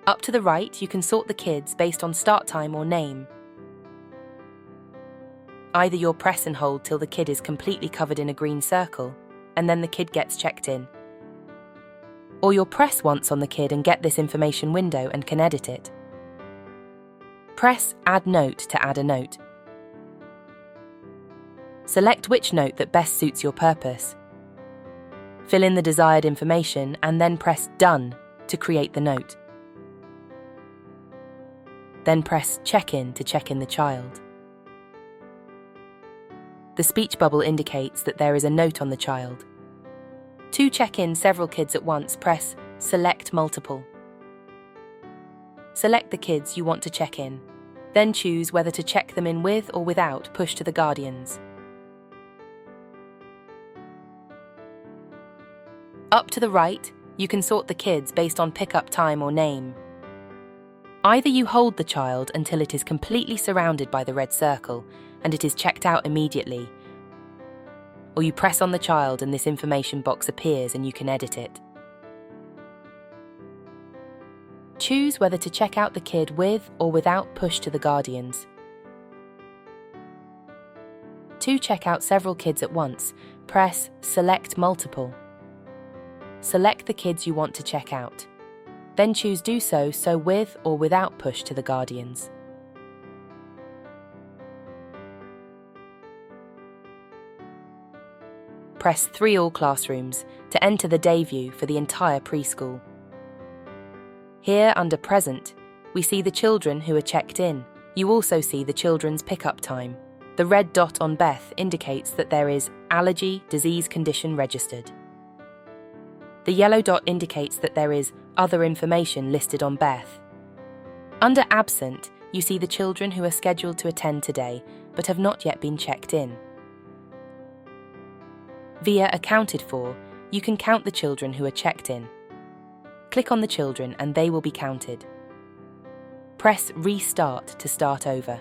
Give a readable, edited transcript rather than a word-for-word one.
Up to the right, you can sort the kids based on start time or name. Either you'll press and hold till the kid is completely covered in a green circle, and then the kid gets checked in. Or you'll press once on the kid and get this information window and can edit it. Press Add Note to add a note. Select which note that best suits your purpose. Fill in the desired information and then press Done to create the note. Then press Check-in to check in the child. The speech bubble indicates that there is a note on the child. To check in several kids at once, press Select Multiple. Select the kids you want to check in. Then choose whether to check them in with or without push to the guardians. Up to the right, you can sort the kids based on pickup time or name. Either you hold the child until it is completely surrounded by the red circle and it is checked out immediately, or you press on the child and this information box appears and you can edit it. Choose whether to check out the kid with or without push to the guardians. To check out several kids at once, press Select Multiple. Select the kids you want to check out. Then choose Do so with or without push to the guardians. Press 3 All Classrooms to enter the Dayview for the entire preschool. Here, under Present, we see the children who are checked in. You also see the children's pickup time. The red dot on Beth indicates that there is allergy, disease condition registered. The yellow dot indicates that there is other information listed on Beth. Under Absent, you see the children who are scheduled to attend today but have not yet been checked in. Via Accounted For, you can count the children who are checked in. Click on the children and they will be counted. Press Restart to start over.